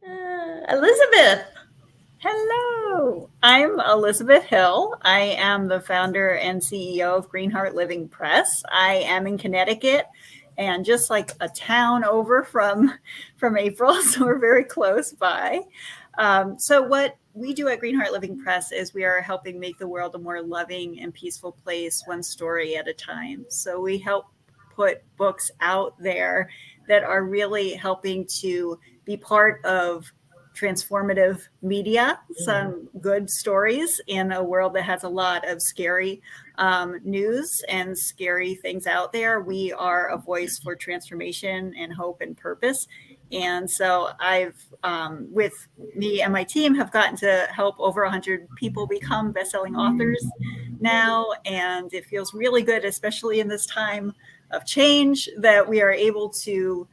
Elizabeth. Hello, I'm Elizabeth Hill. I am the founder and CEO of Greenheart Living Press. I am in Connecticut and just like a town over from April, so we're very close by. So what we do at Greenheart Living Press is we are helping make the world a more loving and peaceful place, one story at a time. So we help put books out there that are really helping to be part of transformative media, some good stories in a world that has a lot of scary news and scary things out there. We are a voice for transformation and hope and purpose. And so with me and my team, have gotten to help over 100 people become best-selling authors now. And it feels really good, especially in this time of change, that we are able to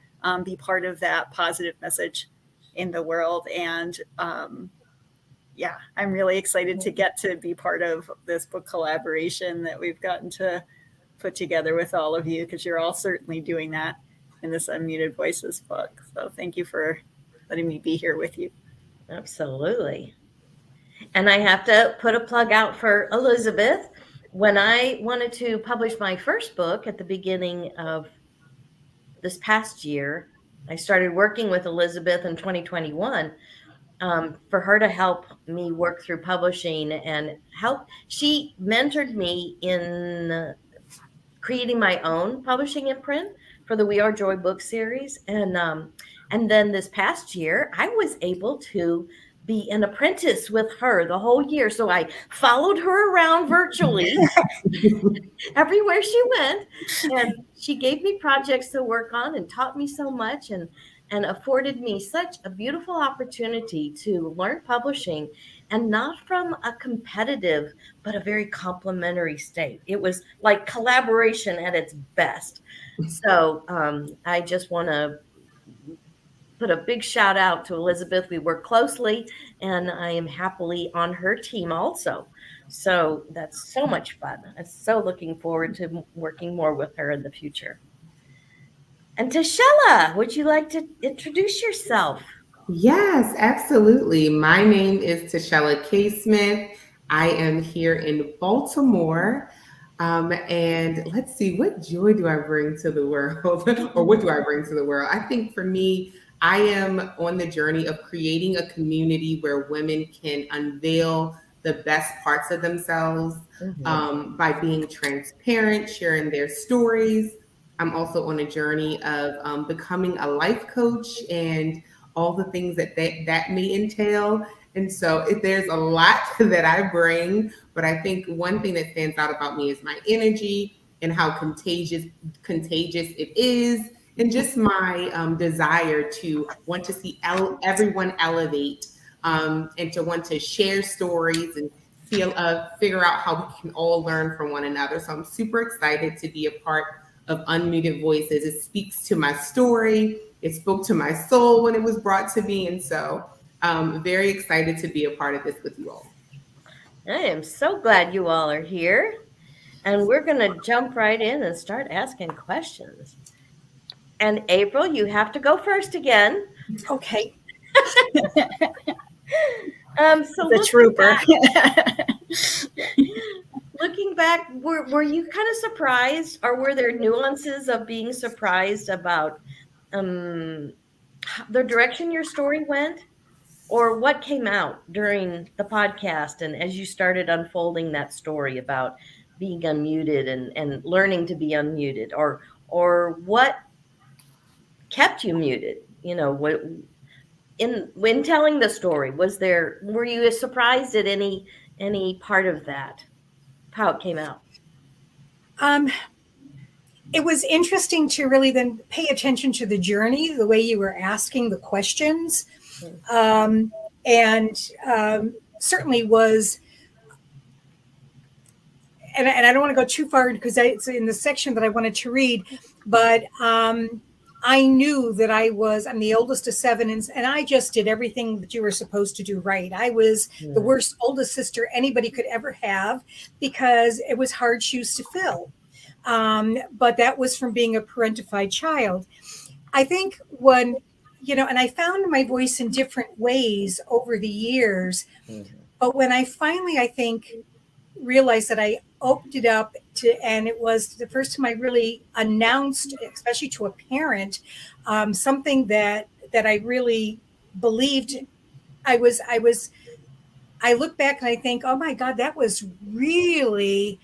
be part of that positive message in the world. And I'm really excited to get to be part of this book collaboration that we've gotten to put together with all of you, because you're all certainly doing that in this Unmuted Voices book. So thank you for letting me be here with you. Absolutely. And I have to put a plug out for Elizabeth. When I wanted to publish my first book at the beginning of this past year, I started working with Elizabeth in 2021 for her to help me work through publishing and help. She mentored me in creating my own publishing imprint for the We Are Joy book series. And then this past year, I was able to be an apprentice with her the whole year. So I followed her around virtually everywhere she went. And she gave me projects to work on and taught me so much and afforded me such a beautiful opportunity to learn publishing, and not from a competitive, but a very complimentary state. It was like collaboration at its best. So I just want to put a big shout out to Elizabeth. We work closely, and I am happily on her team also. So that's so much fun. I'm so looking forward to working more with her in the future. And Tashella, would you like to introduce yourself? Yes, absolutely. My name is Tashella K. Smith. I am here in Baltimore. And let's see, what joy do I bring to the world? Or what do I bring to the world? I think for me, I am on the journey of creating a community where women can unveil the best parts of themselves by being transparent, sharing their stories. I'm also on a journey of becoming a life coach and all the things that may entail. And so there's a lot that I bring, but I think one thing that stands out about me is my energy and how contagious it is, and just my desire to want to see everyone elevate, and to want to share stories and figure out how we can all learn from one another. So I'm super excited to be a part of Unmuted Voices. It speaks to my story. It spoke to my soul when it was brought to me. And so I'm very excited to be a part of this with you all. I am so glad you all are here. And we're going to jump right in and start asking questions. And April, you have to go first again. Okay. So the trooper. Looking back, were you kind of surprised, or were there nuances of being surprised about the direction your story went, or what came out during the podcast and as you started unfolding that story about being unmuted and learning to be unmuted, or what kept you muted? When telling the story, were you surprised at any part of that, how it came out? It was interesting to really then pay attention to the journey, the way you were asking the questions, and certainly was. And I don't want to go too far because it's in the section that I wanted to read, but I knew that I'm the oldest of 7, and I just did everything that you were supposed to do right. I was the worst oldest sister anybody could ever have, because it was hard shoes to fill. But that was from being a parentified child. I think when and I found my voice in different ways over the years. Mhm. But when I finally, I think, realized that I opened it up to, and it was the first time I really announced, especially to a parent, something that I really believed. I look back and I think, oh my God, that was really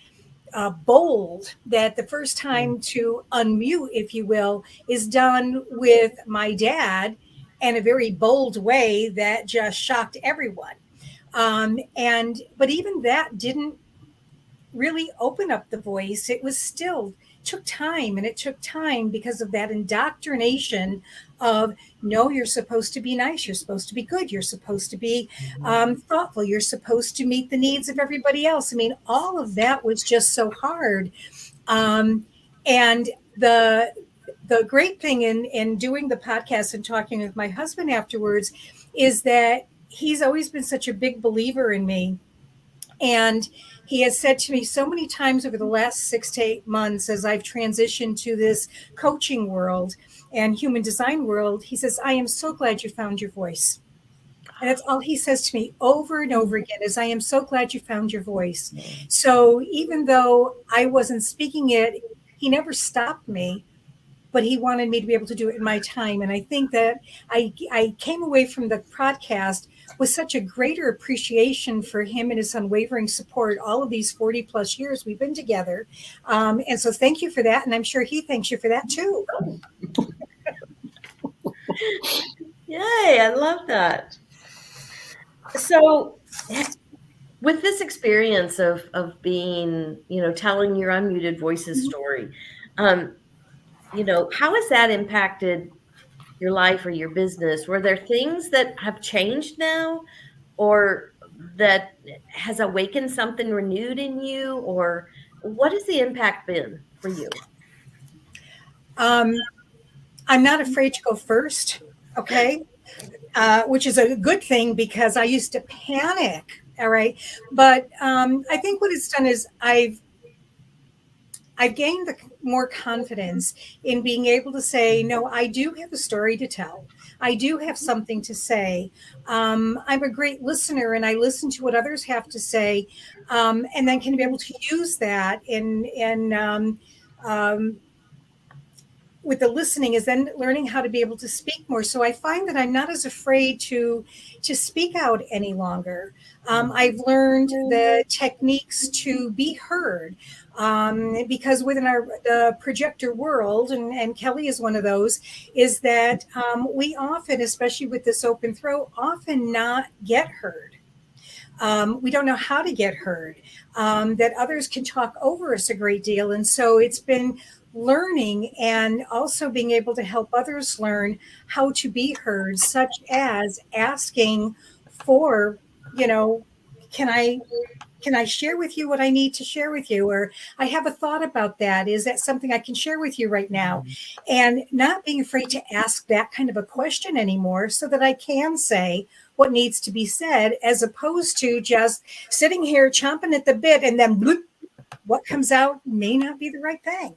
bold. That the first time to unmute, if you will, is done with my dad in a very bold way that just shocked everyone. But even that didn't really open up the voice. It was still took time, and it took time because of that indoctrination of, no, you're supposed to be nice, you're supposed to be good, you're supposed to be thoughtful, you're supposed to meet the needs of everybody else. I mean, all of that was just so hard. And the great thing in doing the podcast and talking with my husband afterwards is that he's always been such a big believer in me. And he has said to me so many times over the last 6 to 8 months, as I've transitioned to this coaching world and human design world, he says, I am so glad you found your voice. And that's all he says to me over and over again, is I am so glad you found your voice. So even though I wasn't speaking it, he never stopped me, but he wanted me to be able to do it in my time. And I think that I came away from the podcast with such a greater appreciation for him and his unwavering support all of these 40 plus years we've been together. And so thank you for that. And I'm sure he thanks you for that too. Yay, I love that. So with this experience of being, telling your unmuted voices story, how has that impacted your life or your business? Were there things that have changed now, or that has awakened something renewed in you, or what has the impact been for you? I'm not afraid to go first. Okay. Which is a good thing because I used to panic. All right. But I think what it's done is I've gained more confidence in being able to say, no, I do have a story to tell. I do have something to say. I'm a great listener, and I listen to what others have to say, and then can be able to use that with the listening is then learning how to be able to speak more. So I find that I'm not as afraid to speak out any longer. I've learned the techniques to be heard, because within the projector world, and Kelly is one of those, is that we often, especially with this open throat, often not get heard. We don't know how to get heard, that others can talk over us a great deal. And so it's been learning and also being able to help others learn how to be heard, such as asking for, can I share with you what I need to share with you? Or I have a thought about that. Is that something I can share with you right now? And not being afraid to ask that kind of a question anymore, so that I can say what needs to be said, as opposed to just sitting here chomping at the bit and then bloop, what comes out may not be the right thing.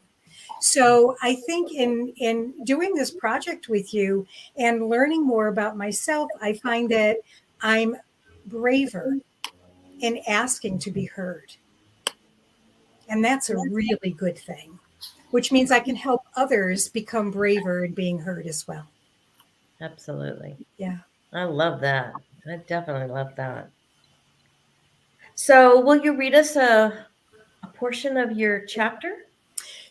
So I think in doing this project with you and learning more about myself, I find that I'm braver in asking to be heard. And that's a really good thing, which means I can help others become braver in being heard as well. Absolutely. Yeah. I love that. I definitely love that. So will you read us a portion of your chapter?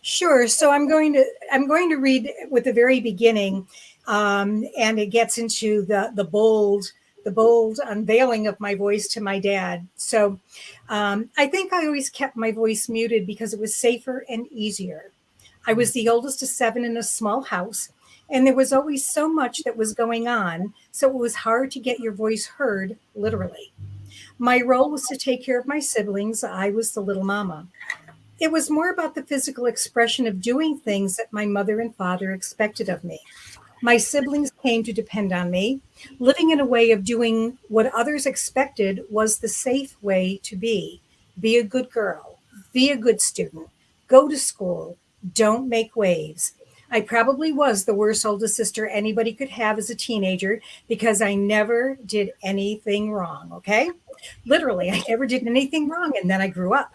Sure. So I'm going to read with the very beginning, and it gets into the bold unveiling of my voice to my dad. So I think I always kept my voice muted because it was safer and easier. I was the oldest of 7 in a small house, and there was always so much that was going on, so it was hard to get your voice heard, literally. My role was to take care of my siblings. I was the little mama. It was more about the physical expression of doing things that my mother and father expected of me. My siblings came to depend on me. Living in a way of doing what others expected was the safe way to be. Be a good girl. Be a good student. Go to school. Don't make waves. I probably was the worst oldest sister anybody could have as a teenager because I never did anything wrong. Okay. Literally, I never did anything wrong. And then I grew up.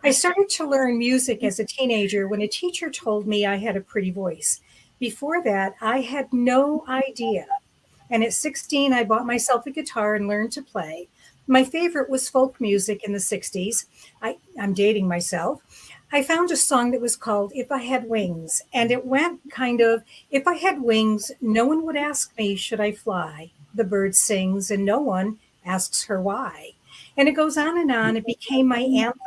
I started to learn music as a teenager when a teacher told me I had a pretty voice. Before that, I had no idea. And at 16, I bought myself a guitar and learned to play. My favorite was folk music in the 60s. I'm dating myself. I found a song that was called If I Had Wings, and it went kind of, if I had wings, no one would ask me, should I fly? The bird sings, and no one asks her why. And it goes on and on. It became my anthem.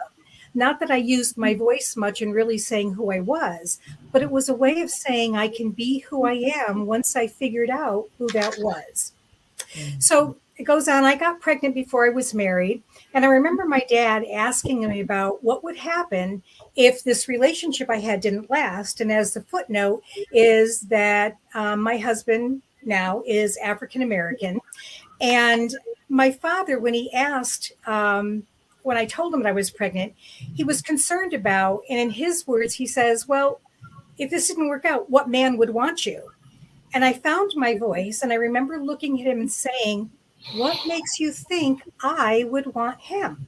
Not that I used my voice much in really saying who I was, but it was a way of saying I can be who I am once I figured out who that was. So it goes on. I got pregnant before I was married. And I remember my dad asking me about what would happen if this relationship I had didn't last. And as the footnote is that my husband now is African American. And my father, when he asked, when I told him that I was pregnant, he was concerned about, and in his words, he says, well, if this didn't work out, what man would want you? And I found my voice, and I remember looking at him and saying, what makes you think I would want him?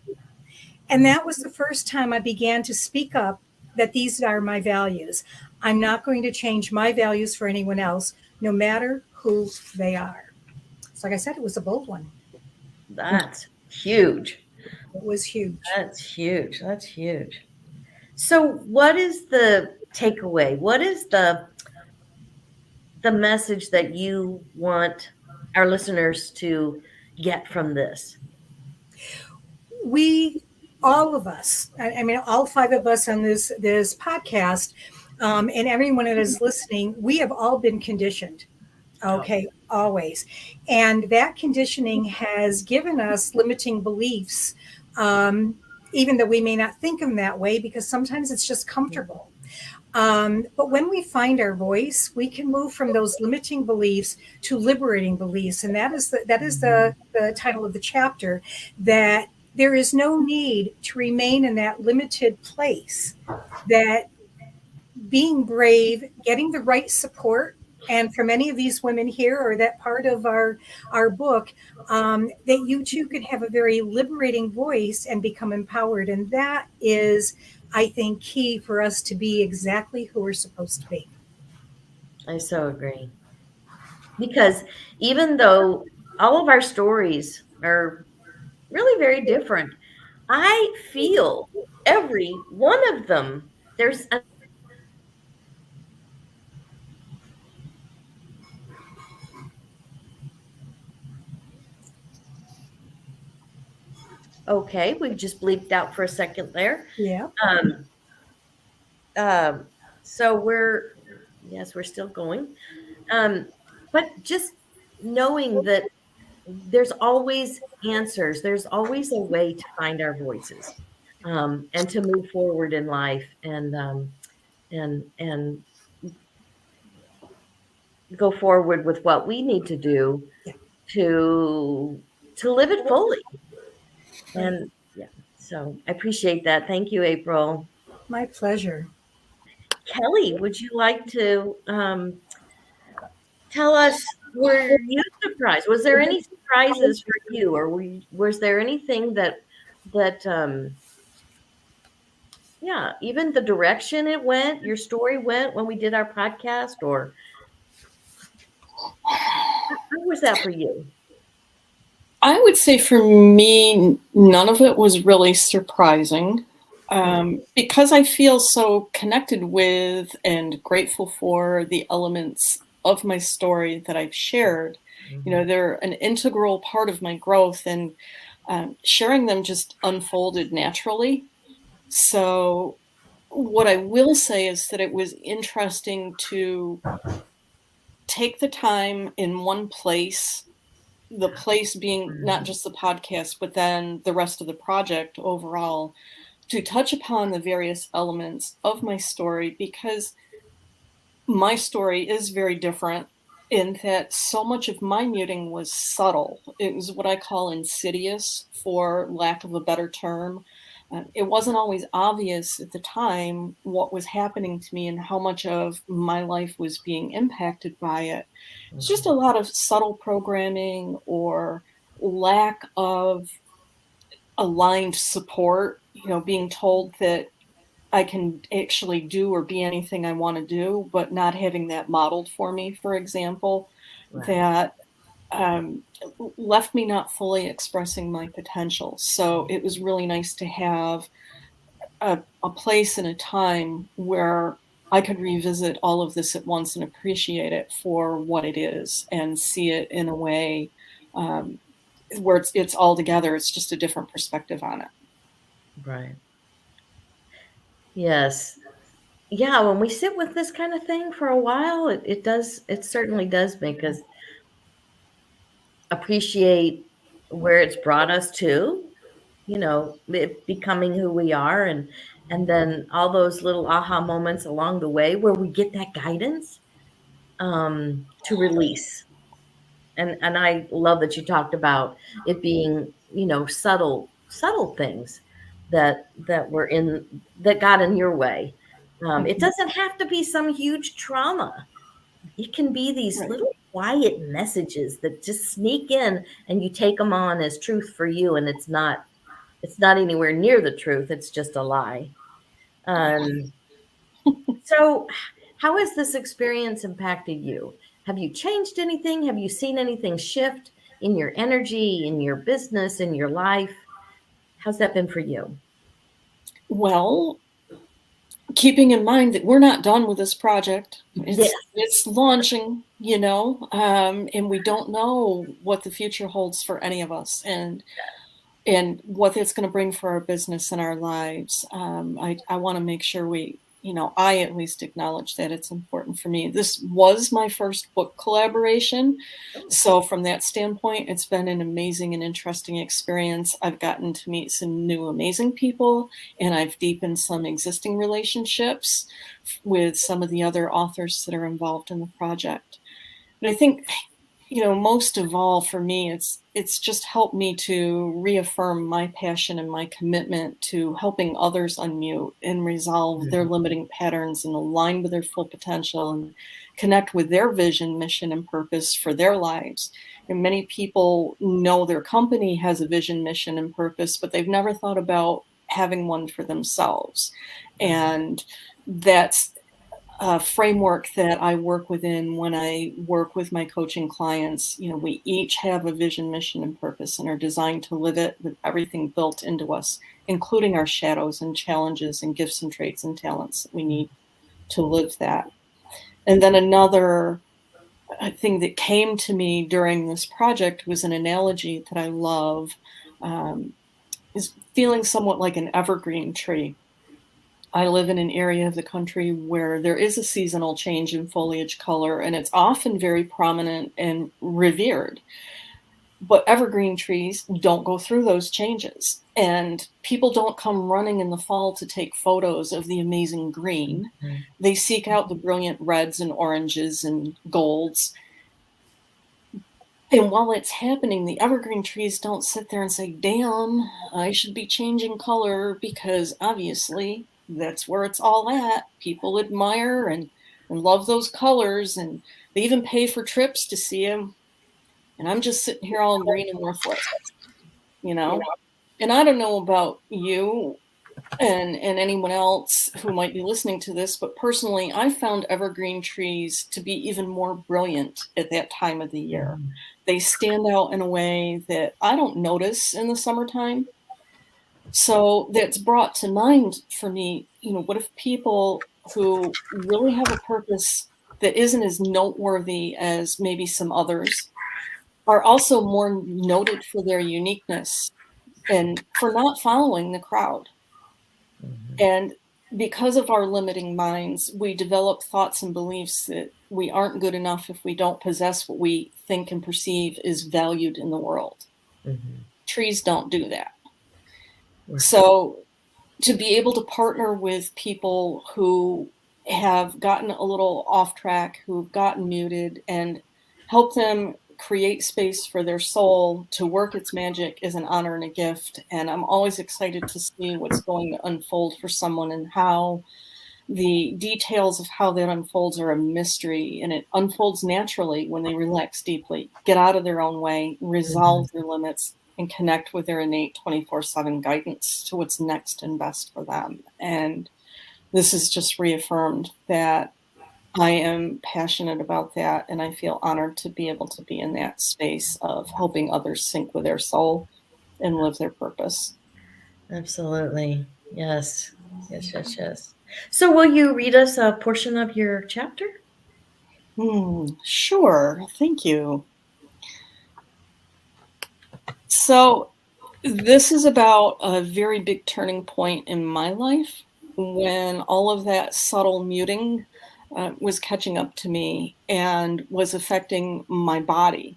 And that was the first time I began to speak up that these are my values. I'm not going to change my values for anyone else, no matter who they are. So like I said, it was a bold one. That's huge. It was huge. That's huge. That's huge. So what is the takeaway? What is the message that you want our listeners to get from this? We, all of us, I mean, all five of us on this podcast, and everyone that is listening, we have all been conditioned. Okay, always. And that conditioning has given us limiting beliefs, even though we may not think of them that way, because sometimes it's just comfortable. But when we find our voice, we can move from those limiting beliefs to liberating beliefs. And that is the title of the chapter, that there is no need to remain in that limited place, that being brave, getting the right support, and for many of these women here, or that part of our book, that you too can have a very liberating voice and become empowered. And that is, I think, key for us to be exactly who we're supposed to be. I so agree. Because even though all of our stories are really very different, I feel every one of them, there's a okay, we've just bleeped out for a second there. Yeah. So we're still going. But just knowing that there's always answers, there's always a way to find our voices, and to move forward in life, and go forward with what we need to do to live it fully. And yeah, so I appreciate that. Thank you, April. My pleasure. Kelly, would you like to tell us, were you surprised? Was there any surprises for you, or was there anything that yeah, even the direction your story went when we did our podcast, or how was that for you? I would say for me, none of it was really surprising, because I feel so connected with and grateful for the elements of my story that I've shared. You know, they're an integral part of my growth, and sharing them just unfolded naturally. So what I will say is that it was interesting to take the time in one place, the place being not just the podcast, but then the rest of the project overall, to touch upon the various elements of my story, because my story is very different in that so much of my muting was subtle. It was what I call insidious, for lack of a better term. It wasn't always obvious at the time what was happening to me and how much of my life was being impacted by it. It's just a lot of subtle programming or lack of aligned support, being told that I can actually do or be anything I want to do, but not having that modeled for me, for example, Right. that um, left me not fully expressing my potential. So it was really nice to have a place and a time where I could revisit all of this at once and appreciate it for what it is and see it in a way um, where it's all together. It's just a different perspective on it. Right. Yes. Yeah, when we sit with this kind of thing for a while, it certainly does make us appreciate where it's brought us to, it becoming who we are, and then all those little aha moments along the way where we get that guidance to release. And I love that you talked about it being, subtle things that were that got in your way. It doesn't have to be some huge trauma. It can be these Right. little quiet messages that just sneak in and you take them on as truth for you, and it's not anywhere near the truth. It's just a lie. Um, so how has this experience impacted you? Have you changed anything? Have you seen anything shift in your energy, in your business, in your life? How's that been for you? Well, keeping in mind that we're not done with this project. Yes. It's launching, and we don't know what the future holds for any of us and what it's going to bring for our business and our lives. I want to make sure I at least acknowledge that it's important for me. This was my first book collaboration. So from that standpoint, it's been an amazing and interesting experience. I've gotten to meet some new amazing people, and I've deepened some existing relationships with some of the other authors that are involved in the project. But I think, most of all for me, it's just helped me to reaffirm my passion and my commitment to helping others unmute and resolve their limiting patterns and align with their full potential and connect with their vision, mission, and purpose for their lives. And many people know their company has a vision, mission, and purpose, but they've never thought about having one for themselves. And that's a framework that I work within when I work with my coaching clients. We each have a vision, mission, and purpose and are designed to live it with everything built into us, including our shadows and challenges and gifts and traits and talents that we need to live that. And then another thing that came to me during this project was an analogy that I love, is feeling somewhat like an evergreen tree. I live in an area of the country where there is a seasonal change in foliage color, and it's often very prominent and revered. But evergreen trees don't go through those changes. And people don't come running in the fall to take photos of the amazing green. They seek out the brilliant reds and oranges and golds. And while it's happening, the evergreen trees don't sit there and say, damn, I should be changing color, because obviously that's where it's all at. People admire and love those colors, and they even pay for trips to see them. And I'm just sitting here all green and worthless, And I don't know about you and anyone else who might be listening to this, but personally, I found evergreen trees to be even more brilliant at that time of the year. They stand out in a way that I don't notice in the summertime. So that's brought to mind for me, what if people who really have a purpose that isn't as noteworthy as maybe some others are also more noted for their uniqueness and for not following the crowd. And because of our limiting minds, we develop thoughts and beliefs that we aren't good enough if we don't possess what we think and perceive is valued in the world. Trees don't do that. So to be able to partner with people who have gotten a little off track, who've gotten muted, and help them create space for their soul to work its magic is an honor and a gift. And I'm always excited to see what's going to unfold for someone and how the details of how that unfolds are a mystery, and it unfolds naturally when they relax deeply, get out of their own way, resolve their limits, and connect with their innate 24/7 guidance to what's next and best for them. And this has just reaffirmed that I am passionate about that, and I feel honored to be able to be in that space of helping others sync with their soul and live their purpose. Absolutely. Yes. Yes, yes, yes. So will you read us a portion of your chapter? Sure. Thank you. So this is about a very big turning point in my life when all of that subtle muting was catching up to me and was affecting my body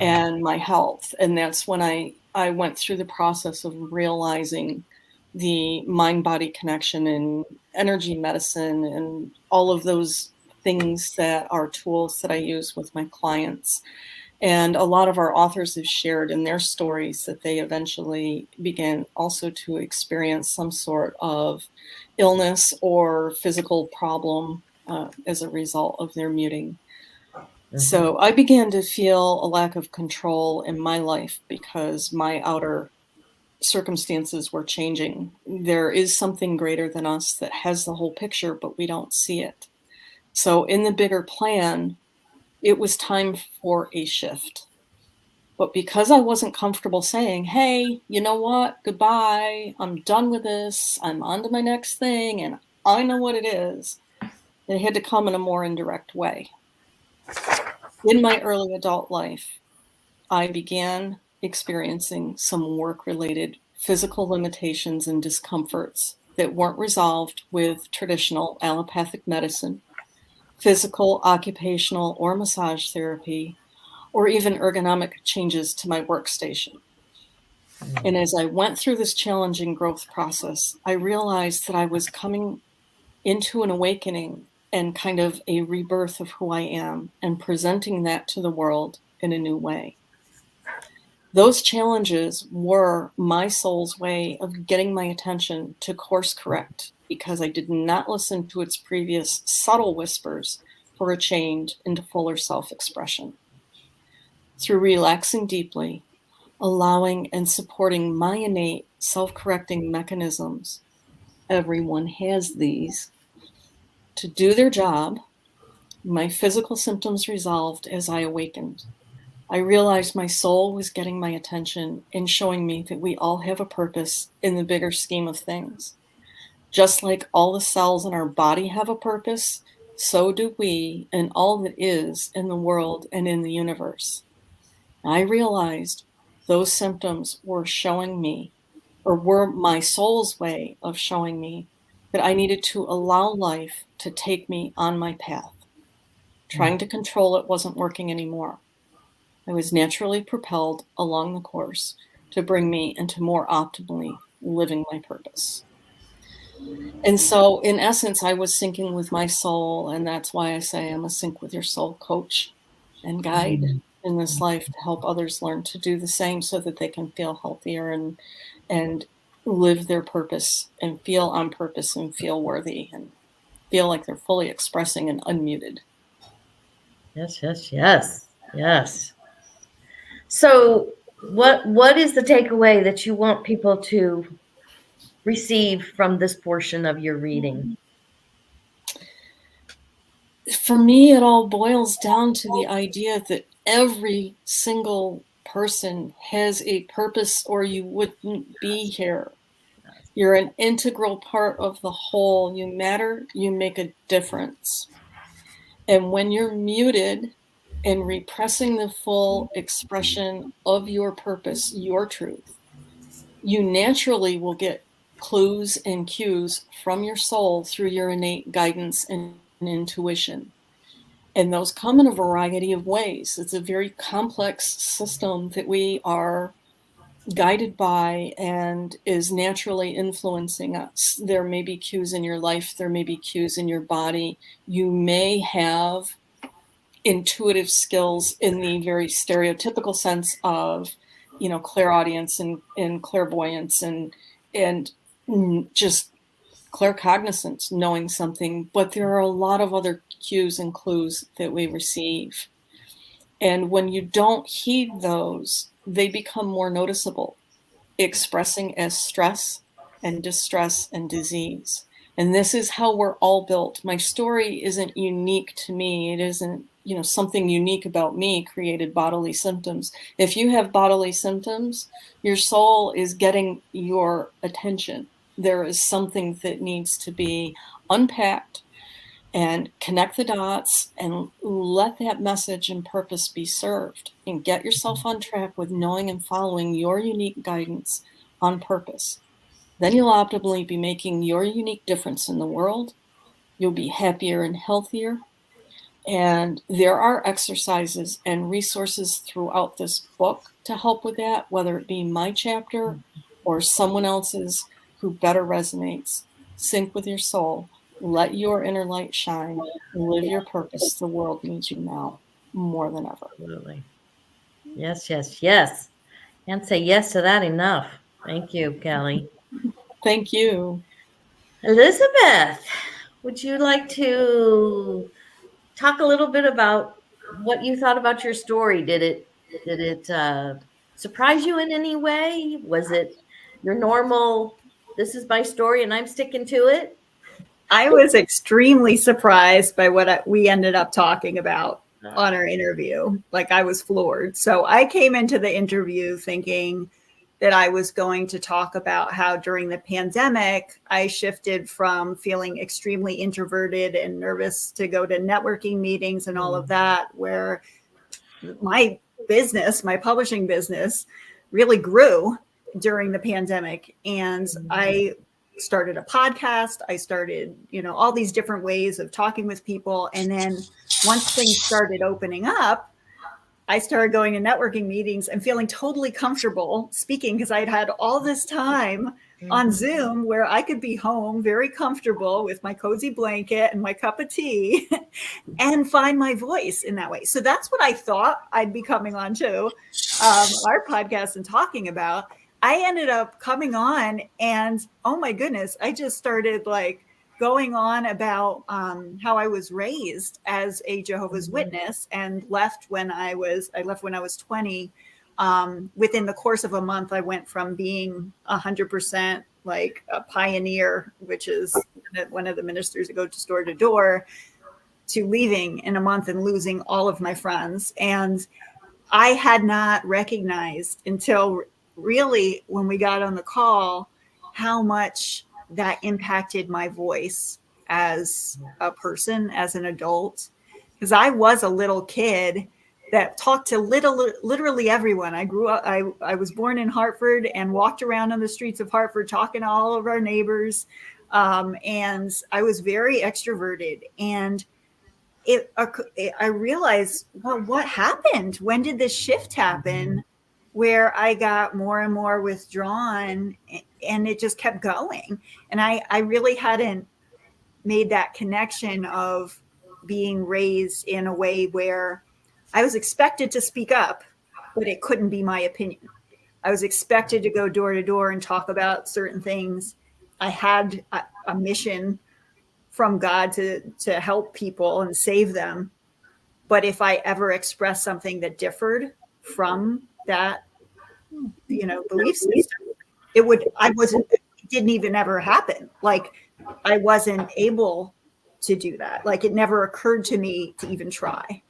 and my health. And that's when I went through the process of realizing the mind-body connection and energy medicine and all of those things that are tools that I use with my clients. And a lot of our authors have shared in their stories that they eventually began also to experience some sort of illness or physical problem as a result of their muting. So I began to feel a lack of control in my life because my outer circumstances were changing. There is something greater than us that has the whole picture, but we don't see it. So in the bigger plan, it was time for a shift. But because I wasn't comfortable saying, hey, you know what? Goodbye. I'm done with this. I'm on to my next thing. And I know what it is. It had to come in a more indirect way. In my early adult life, I began experiencing some work-related physical limitations and discomforts that weren't resolved with traditional allopathic medicine, physical, occupational, or massage therapy, or even ergonomic changes to my workstation. And as I went through this challenging growth process, I realized that I was coming into an awakening and kind of a rebirth of who I am and presenting that to the world in a new way. Those challenges were my soul's way of getting my attention to course correct because I did not listen to its previous subtle whispers for a change into fuller self-expression. Through relaxing deeply, allowing and supporting my innate self-correcting mechanisms, everyone has these, to do their job, my physical symptoms resolved as I awakened. I realized my soul was getting my attention and showing me that we all have a purpose in the bigger scheme of things. Just like all the cells in our body have a purpose, so do we and all that is in the world and in the universe. I realized those symptoms were showing me, or were my soul's way of showing me, that I needed to allow life to take me on my path. Trying to control it wasn't working anymore. I was naturally propelled along the course to bring me into more optimally living my purpose. And so, in essence, I was syncing with my soul, and that's why I say I'm a sync with your soul coach and guide in this life to help others learn to do the same so that they can feel healthier and live their purpose and feel on purpose and feel worthy and feel like they're fully expressing and unmuted. Yes, yes, yes, yes. So what is the takeaway that you want people to receive from this portion of your reading? For me, it all boils down to the idea that every single person has a purpose or you wouldn't be here. You're an integral part of the whole. You matter, you make a difference. And when you're muted and repressing the full expression of your purpose, your truth, you naturally will get clues and cues from your soul through your innate guidance and intuition. And those come in a variety of ways. It's a very complex system that we are guided by and is naturally influencing us. There may be cues in your life, there may be cues in your body. You may have intuitive skills in the very stereotypical sense of, clairaudience and clairvoyance and just claircognizance, knowing something. But there are a lot of other cues and clues that we receive. And when you don't heed those, they become more noticeable, expressing as stress and distress and disease. And this is how we're all built. My story isn't unique to me. It isn't, something unique about me created bodily symptoms. If you have bodily symptoms, your soul is getting your attention. There is something that needs to be unpacked and connect the dots and let that message and purpose be served, and get yourself on track with knowing and following your unique guidance on purpose. Then you'll optimally be making your unique difference in the world. You'll be happier and healthier. And there are exercises and resources throughout this book to help with that, whether it be my chapter or someone else's who better resonates. Sync with your soul. Let your inner light shine. Live your purpose. The world needs you now more than ever. Absolutely. Yes, yes, yes. Can't say yes to that enough. Thank you, Kelly. Thank you. Elizabeth, would you like to talk a little bit about what you thought about your story? Did it surprise you in any way? Was it your normal, this is my story and I'm sticking to it? I was extremely surprised by what we ended up talking about on our interview. Like, I was floored. So I came into the interview thinking that I was going to talk about how during the pandemic, I shifted from feeling extremely introverted and nervous to go to networking meetings and all of that, where my business, my publishing business, really grew during the pandemic. And I started a podcast. I started, all these different ways of talking with people. And then once things started opening up, I started going to networking meetings and feeling totally comfortable speaking, because I'd had all this time on Zoom where I could be home very comfortable with my cozy blanket and my cup of tea and find my voice in that way. So that's what I thought I'd be coming on to our podcast and talking about. I ended up coming on and, oh my goodness, I just started going on about how I was raised as a Jehovah's Witness, and left when I was 20. Within the course of a month, I went from being 100% like a pioneer, which is one of the ministers that go door to door, to leaving in a month and losing all of my friends. And I had not recognized until really when we got on the call how much that impacted my voice as a person, as an adult, because I was a little kid that talked to literally everyone. I grew up, I was born in Hartford and walked around on the streets of Hartford talking to all of our neighbors. And I was very extroverted. And I realized, well, what happened? When did this shift happen where I got more and more withdrawn, and it just kept going? And I really hadn't made that connection of being raised in a way where I was expected to speak up, but it couldn't be my opinion. I was expected to go door to door and talk about certain things. I had a mission from God to help people and save them. But if I ever expressed something that differed from that, belief system, it didn't even ever happen. Like, I wasn't able to do that. Like, it never occurred to me to even try.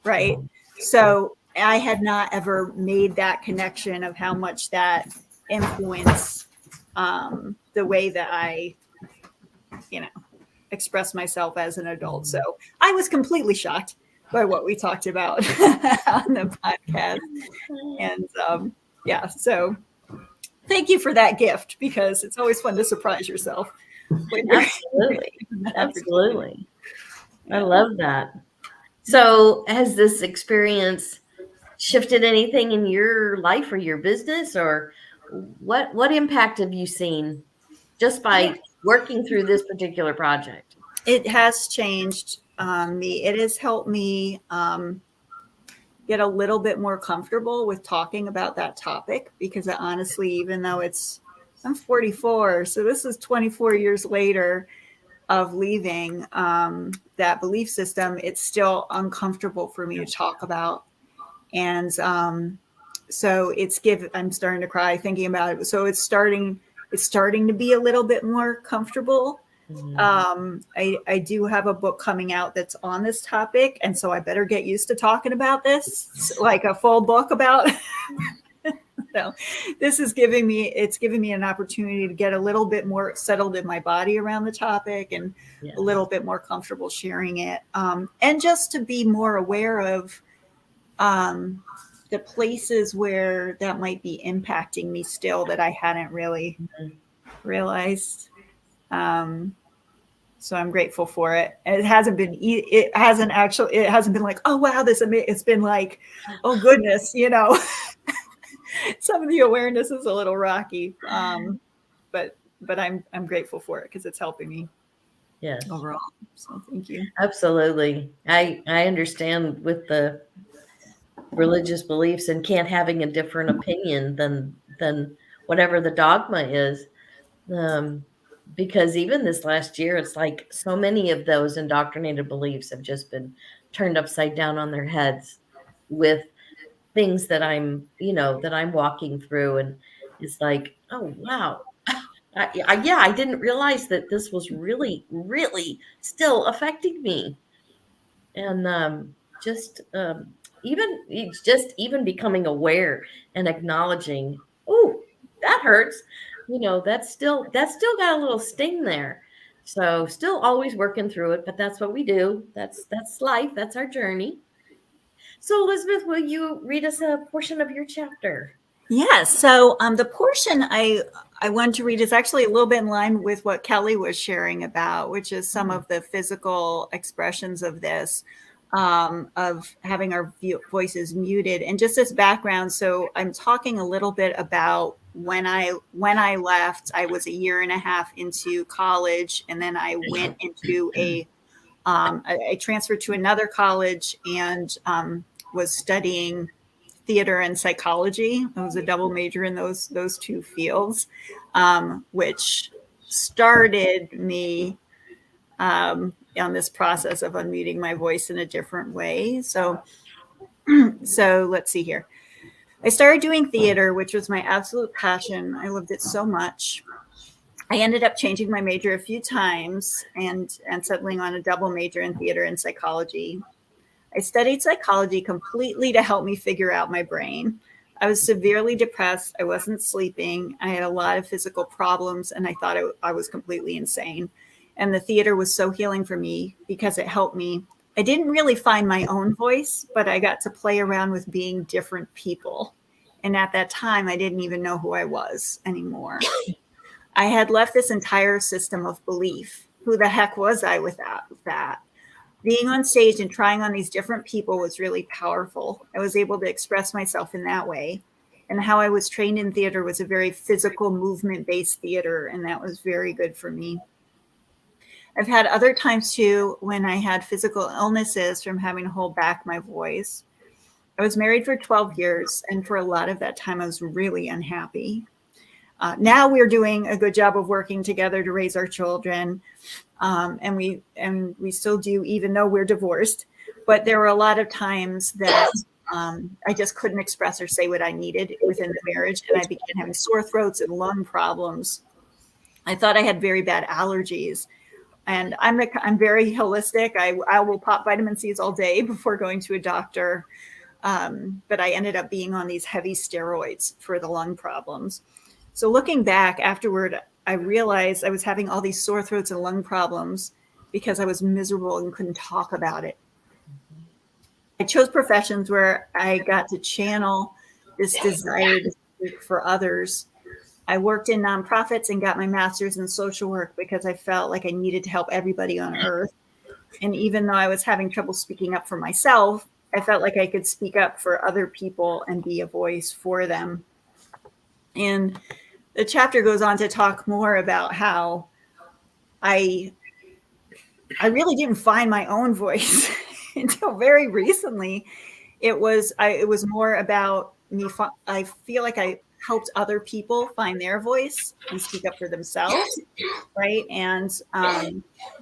Right. So I had not ever made that connection of how much that influenced the way that I, express myself as an adult. So I was completely shocked by what we talked about on the podcast. And so thank you for that gift, because it's always fun to surprise yourself. Absolutely. I love that. So has this experience shifted anything in your life or your business, or what impact have you seen just by working through this particular project? It has changed me. It has helped me get a little bit more comfortable with talking about that topic, because honestly, even though I'm 44, so this is 24 years later of leaving that belief system, it's still uncomfortable for me to talk about. And so I'm starting to cry thinking about it. So it's starting to be a little bit more comfortable. I do have a book coming out that's on this topic, and so I better get used to talking about this, like a full book about. So this is giving me an opportunity to get a little bit more settled in my body around the topic, and a little bit more comfortable sharing it, and just to be more aware of the places where that might be impacting me still that I hadn't really realized. So I'm grateful for it. And it hasn't been like, oh wow, it's been like, oh goodness, some of the awareness is a little rocky. But I'm grateful for it because it's helping me overall. So thank you. Absolutely. I understand with the religious beliefs and can't having a different opinion than whatever the dogma is. Because even this last year, it's like so many of those indoctrinated beliefs have just been turned upside down on their heads with things that I'm walking through. And it's like, oh, wow. I didn't realize that this was really, really still affecting me. And even becoming aware and acknowledging, oh, that hurts. That's still got a little sting there. So still always working through it, but that's what we do. That's life. That's our journey. So Elizabeth, will you read us a portion of your chapter? Yes. So the portion I wanted to read is actually a little bit in line with what Kelly was sharing about, which is some of the physical expressions of this, of having our voices muted. And just as background, so I'm talking a little bit about when I left. I was a year and a half into college, and then I went into I transferred to another college and was studying theater and psychology. I was a double major in those two fields, which started me on this process of unmuting my voice in a different way. So let's see here. I started doing theater, which was my absolute passion. I loved it so much. I ended up changing my major a few times and settling on a double major in theater and psychology. I studied psychology completely to help me figure out my brain. I was severely depressed. I wasn't sleeping. I had a lot of physical problems, and I thought I was completely insane. And the theater was so healing for me because it helped me. I didn't really find my own voice, but I got to play around with being different people. And at that time, I didn't even know who I was anymore. I had left this entire system of belief. Who the heck was I without that? Being on stage and trying on these different people was really powerful. I was able to express myself in that way. And how I was trained in theater was a very physical, movement-based theater, and that was very good for me. I've had other times too when I had physical illnesses from having to hold back my voice. I was married for 12 years, and for a lot of that time, I was really unhappy. Now we're doing a good job of working together to raise our children. And we still do, even though we're divorced. But there were a lot of times that I just couldn't express or say what I needed within the marriage. And I began having sore throats and lung problems. I thought I had very bad allergies. And I'm very holistic. I will pop vitamin C's all day before going to a doctor. But I ended up being on these heavy steroids for the lung problems. So looking back afterward, I realized I was having all these sore throats and lung problems because I was miserable and couldn't talk about it. I chose professions where I got to channel this desire to speak for others. I worked in nonprofits and got my master's in social work because I felt like I needed to help everybody on earth. And even though I was having trouble speaking up for myself, I felt like I could speak up for other people and be a voice for them. And the chapter goes on to talk more about how I I really didn't find my own voice until very recently. It was more about me. I feel like I helped other people find their voice and speak up for themselves, right? And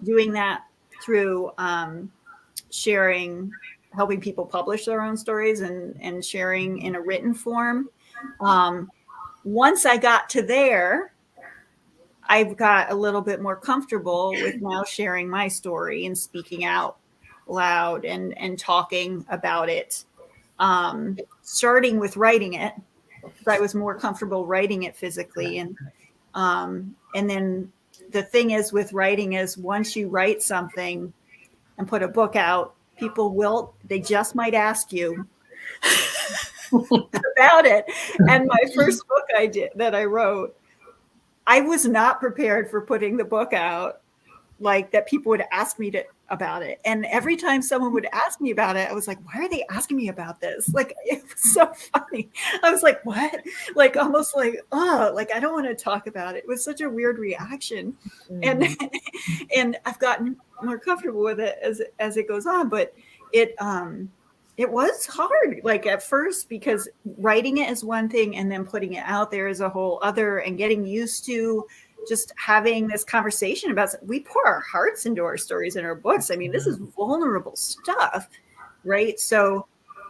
doing that through sharing, helping people publish their own stories and sharing in a written form. Once I got to there, I've got a little bit more comfortable with now sharing my story and speaking out loud and talking about it. Starting with writing it, because I was more comfortable writing it physically. And then the thing is with writing is once you write something and put a book out, they just might ask you about it. And my first book that I wrote, I was not prepared for putting the book out, like that people would ask me about it. And every time someone would ask me about it, I was like, why are they asking me about this? Like, it was so funny. I was like, what? Like, almost like, oh, like, I don't want to talk about it. It was such a weird reaction. Mm-hmm. And I've gotten more comfortable with it as it goes on, but it was hard, like at first, because writing it is one thing and then putting it out there is a whole other, and getting used to just having this conversation about, we pour our hearts into our stories and our books. I mean, this is vulnerable stuff, right? So,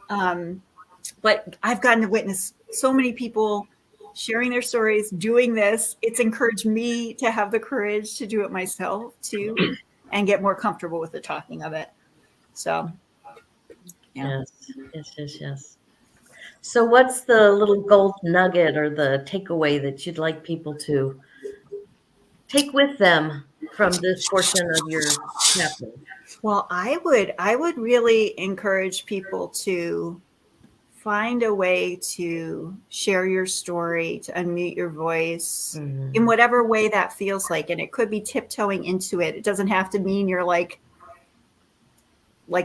but I've gotten to witness so many people sharing their stories, doing this. It's encouraged me to have the courage to do it myself too, and get more comfortable with the talking of it. So, yeah. Yes. So what's the little gold nugget or the takeaway that you'd like people to take with them from this portion of your chapter? Well, I would really encourage people to find a way to share your story, to unmute your voice in whatever way that feels like. And it could be tiptoeing into it. It doesn't have to mean you're like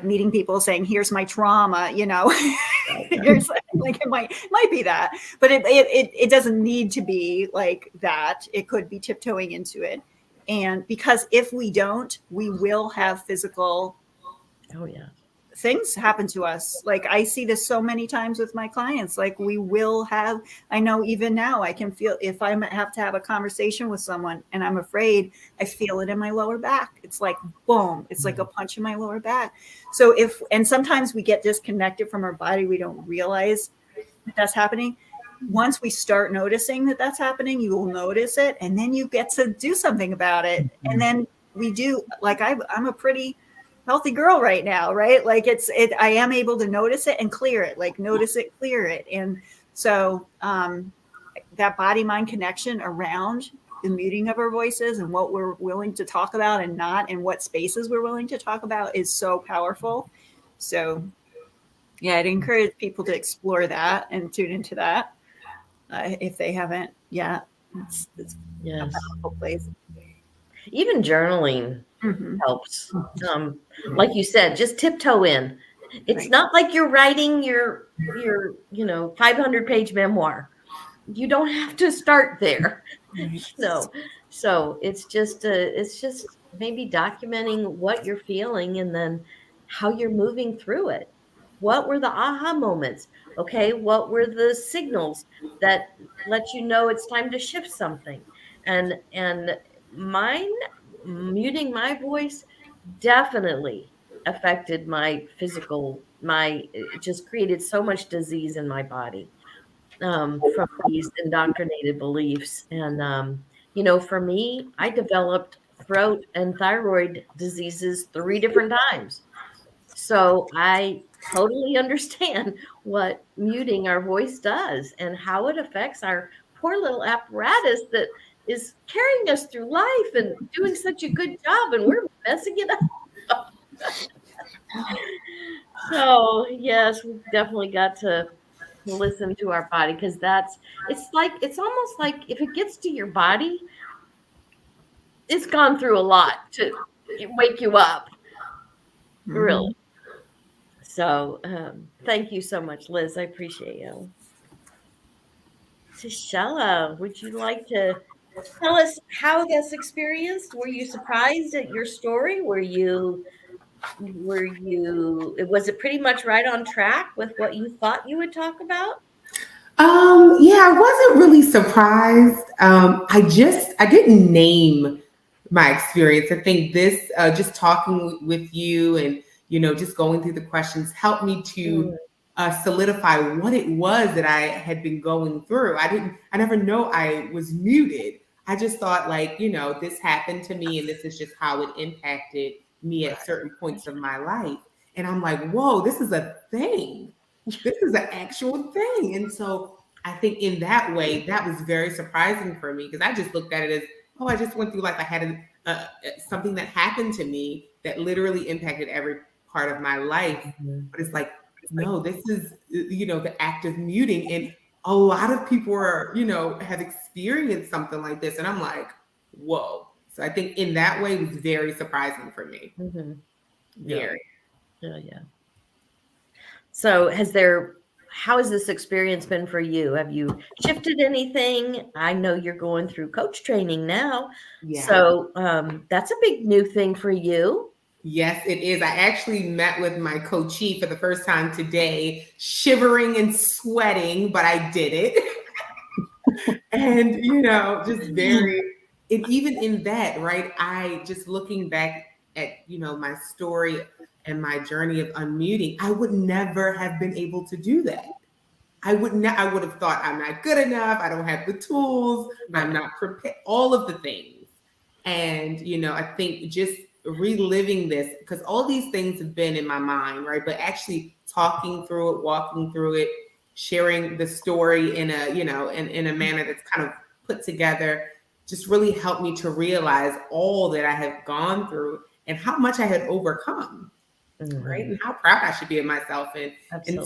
meeting people saying, here's my trauma, you know. Like it might be that, but it doesn't need to be like that. It could be tiptoeing into it. And because if we don't, we will have physical things happen to us. Like I see this so many times with my clients. Like we will have, I know even now I can feel, if I have to have a conversation with someone and I'm afraid, I feel it in my lower back. It's like, boom, it's like a punch in my lower back. So and sometimes we get disconnected from our body. We don't realize that that's happening. Once we start noticing that that's happening, you will notice it, and then you get to do something about it. And then we do, like I'm a pretty healthy girl right now, right? Like I am able to notice it and clear it, like notice it, clear it. And so that body-mind connection around the muting of our voices and what we're willing to talk about and not, and what spaces we're willing to talk about is so powerful. So yeah, I'd encourage people to explore that and tune into that if they haven't yet. It's a powerful place. Even journaling helps. Like you said, just tiptoe in. It's not like you're writing your 500-page memoir. You don't have to start there. No. So it's just maybe documenting what you're feeling and then how you're moving through it. What were the aha moments? Okay, what were the signals that let you know it's time to shift something? And mine, muting my voice definitely affected my physical, it just created so much disease in my body from these indoctrinated beliefs. And, for me, I developed throat and thyroid diseases 3 different times. So I totally understand what muting our voice does and how it affects our poor little apparatus that is carrying us through life and doing such a good job, and we're messing it up. So yes, we've definitely got to listen to our body, because it's almost like if it gets to your body, it's gone through a lot to wake you up. Really. So thank you so much, Liz. I appreciate you. Tashella, would you like to Tell us how this experience. Were you surprised at your story? Was it pretty much right on track with what you thought you would talk about? Yeah, I wasn't really surprised. I didn't name my experience. I think this, just talking with you and, just going through the questions helped me to solidify what it was that I had been going through. I never know I was muted. I just thought like, this happened to me and this is just how it impacted me at certain points of my life. And I'm like, whoa, this is a thing. This is an actual thing. And so I think in that way, that was very surprising for me because I just looked at it as, oh, I just went through like I had something that happened to me that literally impacted every part of my life. But it's like, no, this is, the act of muting. And a lot of people are, have experienced something like this. And I'm like, whoa. So I think in that way, it was very surprising for me. Mm-hmm. Very. Yeah. So how has this experience been for you? Have you shifted anything? I know you're going through coach training now. Yeah. So that's a big new thing for you. Yes, it is. I actually met with my coachee for the first time today, shivering and sweating, but I did it. And, just even in that, right? I just looking back at, my story and my journey of unmuting, I would never have been able to do that. I would have thought I'm not good enough. I don't have the tools. I'm not prepared, all of the things. And, I think just reliving this, because all these things have been in my mind, right? But actually talking through it, walking through it, sharing the story in a, in a manner that's kind of put together, just really helped me to realize all that I have gone through and how much I had overcome, right? And how proud I should be of myself. And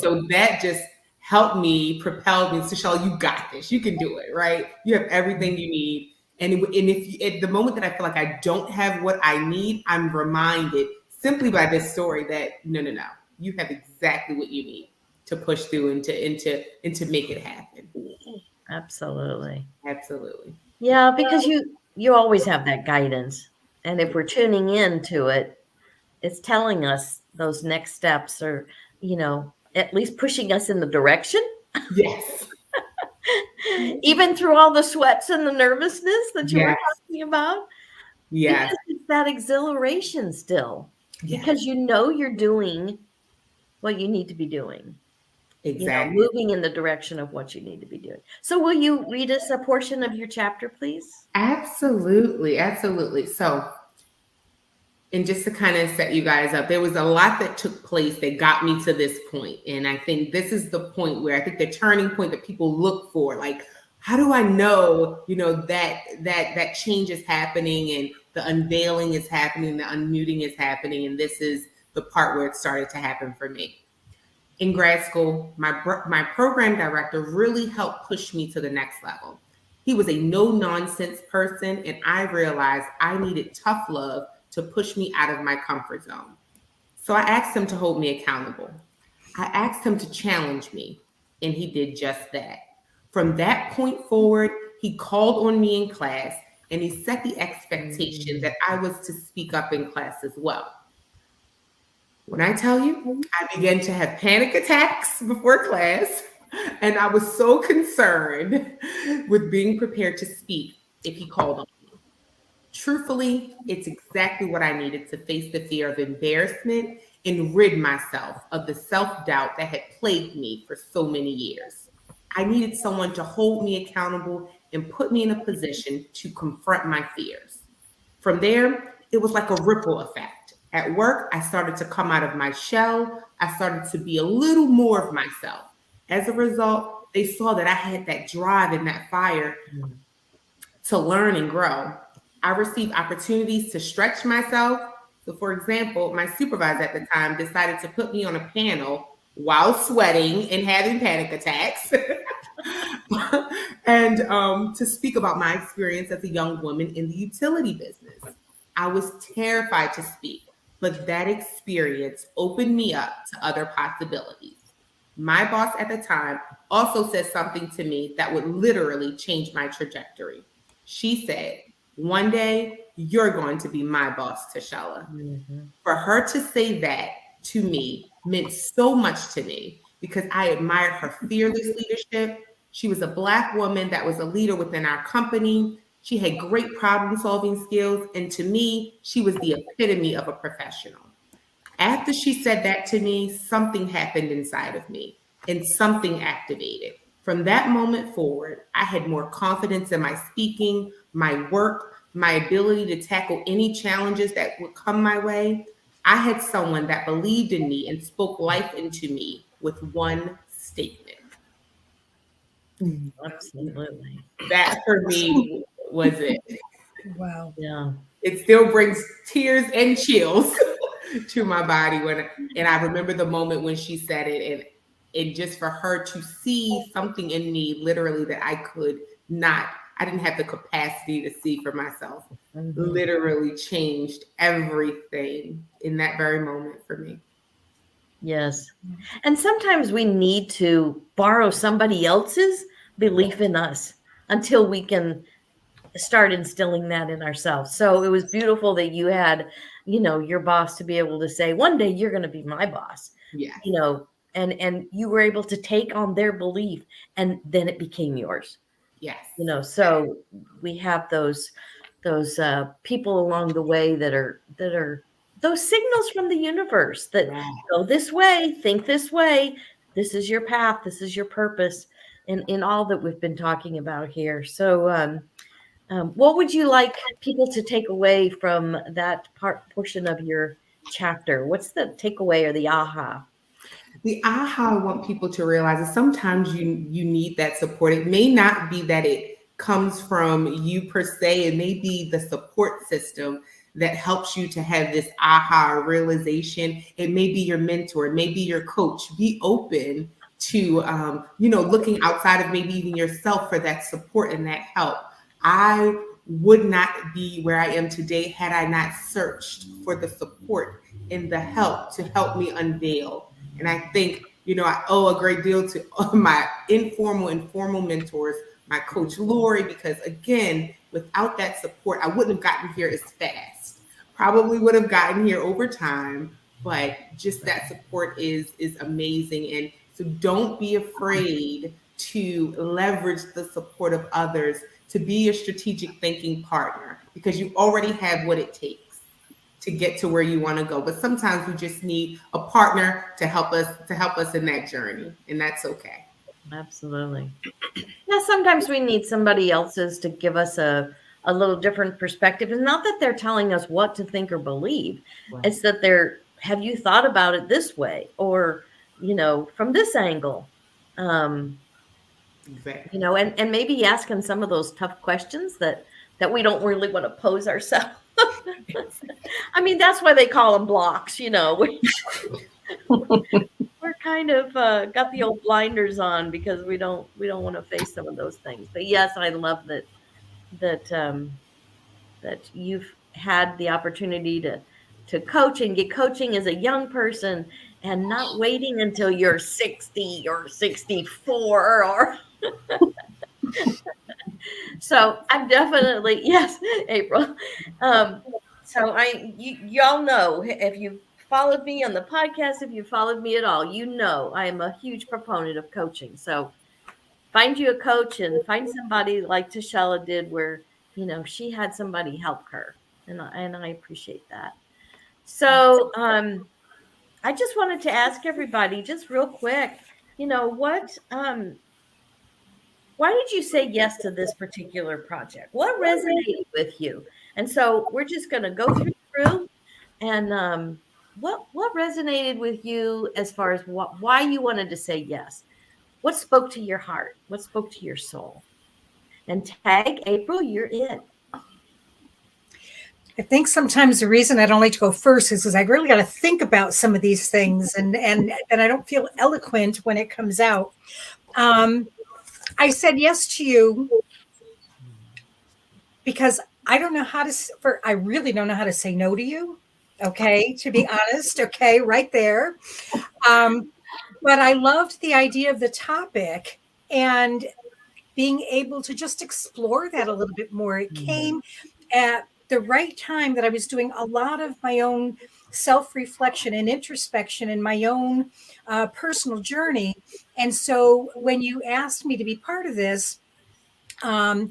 so that just helped me, propelled me. Tashella, you got this. You can do it, right? You have everything you need. And if at the moment that I feel like I don't have what I need, I'm reminded simply by this story that no, you have exactly what you need to push through and to make it happen. Absolutely. Yeah, because you always have that guidance. And if we're tuning into it, it's telling us those next steps are, at least pushing us in the direction. Yes. Even through all the sweats and the nervousness that you were talking about. Yes. Because it's that exhilaration still. Yes. Because you're doing what you need to be doing. Exactly. Moving in the direction of what you need to be doing. So will you read us a portion of your chapter, please? Absolutely. So, and just to kind of set you guys up, there was a lot that took place that got me to this point. And I think this is the point where I think the turning point that people look for, like, how do I know, that change is happening and the unveiling is happening, the unmuting is happening. And this is the part where it started to happen for me. In grad school, my program director really helped push me to the next level. He was a no-nonsense person, and I realized I needed tough love to push me out of my comfort zone. So I asked him to hold me accountable. I asked him to challenge me, and he did just that. From that point forward, he called on me in class, and he set the expectation that I was to speak up in class as well. When I tell you, I began to have panic attacks before class, and I was so concerned with being prepared to speak if he called on me. Truthfully, it's exactly what I needed to face the fear of embarrassment and rid myself of the self-doubt that had plagued me for so many years. I needed someone to hold me accountable and put me in a position to confront my fears. From there, it was like a ripple effect. At work, I started to come out of my shell. I started to be a little more of myself. As a result, they saw that I had that drive and that fire to learn and grow. I received opportunities to stretch myself. So, for example, my supervisor at the time decided to put me on a panel while sweating and having panic attacks and to speak about my experience as a young woman in the utility business. I was terrified to speak, but that experience opened me up to other possibilities. My boss at the time also said something to me that would literally change my trajectory. She said, one day you're going to be my boss, Tashella. Mm-hmm. For her to say that to me meant so much to me because I admired her fearless leadership. She was a Black woman that was a leader within our company. She had great problem solving skills. And to me, she was the epitome of a professional. After she said that to me, something happened inside of me and something activated. From that moment forward, I had more confidence in my speaking, my work, my ability to tackle any challenges that would come my way. I had someone that believed in me and spoke life into me with one statement. Absolutely. That for me was it. Wow. Yeah. It still brings tears and chills to my body and I remember the moment when she said it and just for her to see something in me literally that I didn't have the capacity to see for myself. Mm-hmm. Literally changed everything in that very moment for me. Yes. And sometimes we need to borrow somebody else's belief in us until we can start instilling that in ourselves. So it was beautiful that you had, your boss to be able to say, one day you're going to be my boss, Yes. And you were able to take on their belief and then it became yours, Yes. so we have those people along the way that are those signals from the universe that go this way, think this way. This is your path. This is your purpose in all that we've been talking about here. So, what would you like people to take away from that portion of your chapter? What's the takeaway or the aha? The aha I want people to realize is sometimes you need that support. It may not be that it comes from you per se. It may be the support system that helps you to have this aha realization. It may be your mentor. It may be your coach. Be open to looking outside of maybe even yourself for that support and that help. I would not be where I am today had I not searched for the support and the help to help me unveil. And I think, I owe a great deal to my informal and formal mentors, my coach Lori, because again, without that support, I wouldn't have gotten here as fast. Probably would have gotten here over time, but just that support is amazing. And so don't be afraid to leverage the support of others to be a strategic thinking partner because you already have what it takes to get to where you want to go. But sometimes we just need a partner to help us in that journey, and that's okay. Absolutely. Yeah, sometimes we need somebody else's to give us a little different perspective. And not that they're telling us what to think or believe. Right. It's that have you thought about it this way? Or, from this angle? Exactly. And maybe asking some of those tough questions that we don't really want to pose ourselves. I mean, that's why they call them blocks, We're kind of got the old blinders on because we don't want to face some of those things. But yes, I love that you've had the opportunity to coach and get coaching as a young person and not waiting until you're 60 or 64 or so I'm definitely, yes, April. So y'all know if you've followed me on the podcast, if you followed me at all, I am a huge proponent of coaching. So find you a coach and find somebody like Tashella did where, she had somebody help her. And I appreciate that. So I just wanted to ask everybody just real quick, why did you say yes to this particular project? What resonated with you? And so we're just going to go through and what resonated with you as far as why you wanted to say yes? What spoke to your heart? What spoke to your soul? And tag April, you're it. I think sometimes the reason I don't like to go first is because I really got to think about some of these things and I don't feel eloquent when it comes out. I said yes to you because I really don't know how to say no to you. Okay. To be honest. Okay. Right there. But I loved the idea of the topic and being able to just explore that a little bit more. It came at the right time that I was doing a lot of my own self-reflection and introspection in my own personal journey. And so when you asked me to be part of this, the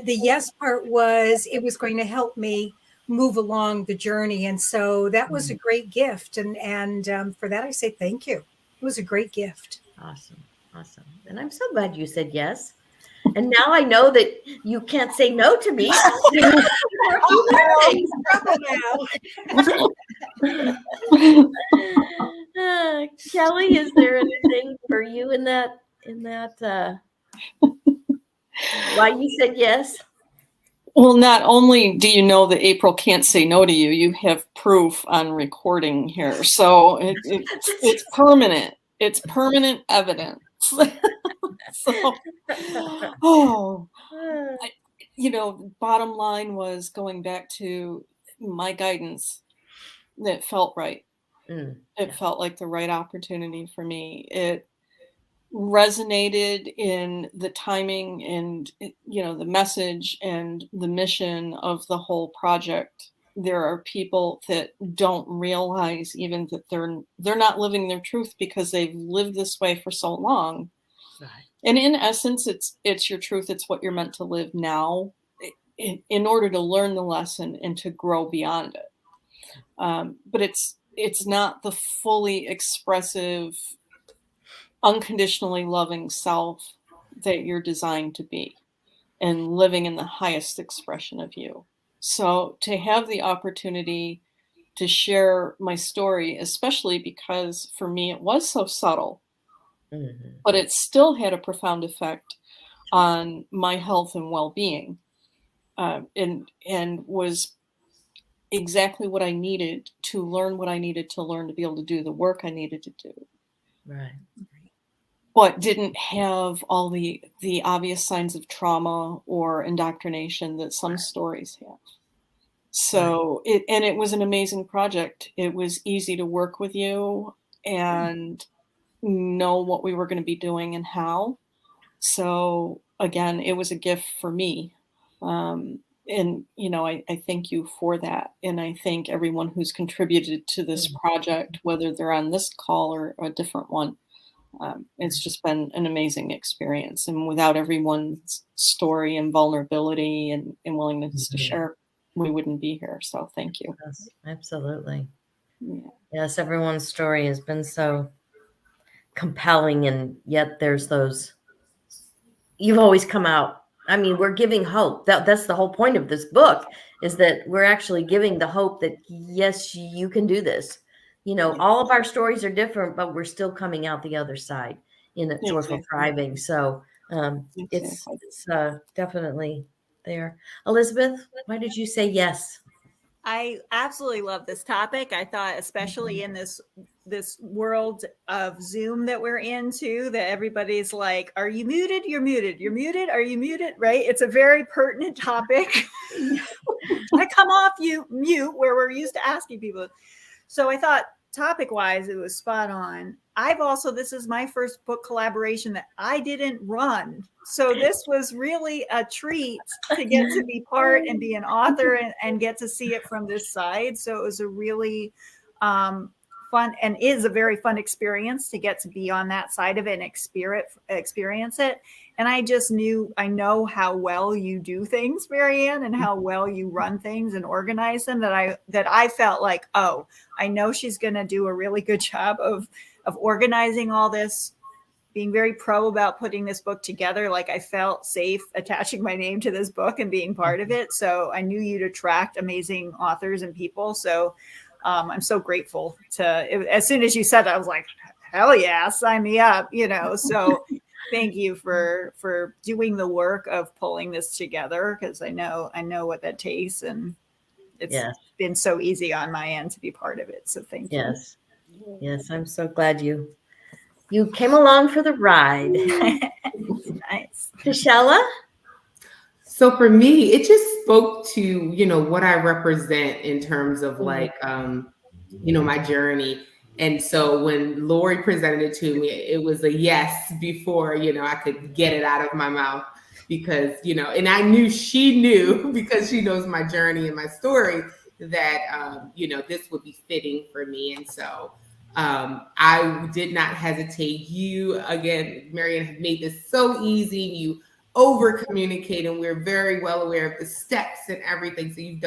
yes part was it was going to help me move along the journey. And so that was a great gift. And for that, I say thank you. It was a great gift. Awesome. Awesome. And I'm so glad you said yes. And now I know that you can't say no to me. Kelly, is there anything for you in that why you said yes? Well, not only do you know that April can't say no to you, you have proof on recording here. So it's permanent. It's permanent evidence. So, bottom line was going back to my guidance that felt right. It felt like the right opportunity for me. It resonated in the timing and, the message and the mission of the whole project. There are people that don't realize even that they're not living their truth because they've lived this way for so long. Right. And in essence, it's your truth. It's what you're meant to live now in order to learn the lesson and to grow beyond it. But it's not the fully expressive, unconditionally loving self that you're designed to be and living in the highest expression of you. So to have the opportunity to share my story, especially because for me it was so subtle, but it still had a profound effect on my health and well-being, and was exactly what I needed to learn what I needed to learn to be able to do the work I needed to do. Right. But didn't have all the obvious signs of trauma or indoctrination that some stories have. So it was an amazing project. It was easy to work with you and know what we were going to be doing and how. So again, it was a gift for me. And, I thank you for that. And I thank everyone who's contributed to this project, whether they're on this call or a different one. It's just been an amazing experience. And without everyone's story and vulnerability and willingness to share, we wouldn't be here. So thank you. Yes, absolutely. Yeah. Yes, everyone's story has been so compelling, and yet there's those, you've always come out. I mean, we're giving hope. That's the whole point of this book, is that we're actually giving the hope that, yes, you can do this. All of our stories are different, but we're still coming out the other side in a joyful thriving. So it's definitely there. Elizabeth, why did you say yes? I absolutely love this topic. I thought, especially in this world of Zoom that we're in too, that everybody's like, are you muted? You're muted. You're muted. Are you muted? Right? It's a very pertinent topic. I come off mute where we're used to asking people. So I thought, topic wise, it was spot on. This is my first book collaboration that I didn't run. So this was really a treat to get to be part and be an author and get to see it from this side. So it was a really fun, and is a very fun experience to get to be on that side of it and experience it. And I know how well you do things, Marianne, and how well you run things and organize them, that I felt like, oh, I know she's going to do a really good job of organizing all this, being very pro about putting this book together. Like, I felt safe attaching my name to this book and being part of it. So I knew you'd attract amazing authors and people. So I'm so grateful as soon as you said that, I was like, hell yeah, sign me up, so thank you for doing the work of pulling this together, because I know what that takes, and it's been so easy on my end to be part of it. So thank you. Yes, I'm so glad you came along for the ride. Nice. Tashella? So for me, it just spoke to, what I represent in terms of like, my journey. And so when Lori presented it to me, it was a yes before, I could get it out of my mouth, because, and I knew she knew, because she knows my journey and my story, that, this would be fitting for me. And so I did not hesitate. You, again, Marianne, have made this so easy. You over communicate, and we're very well aware of the steps and everything. So you've done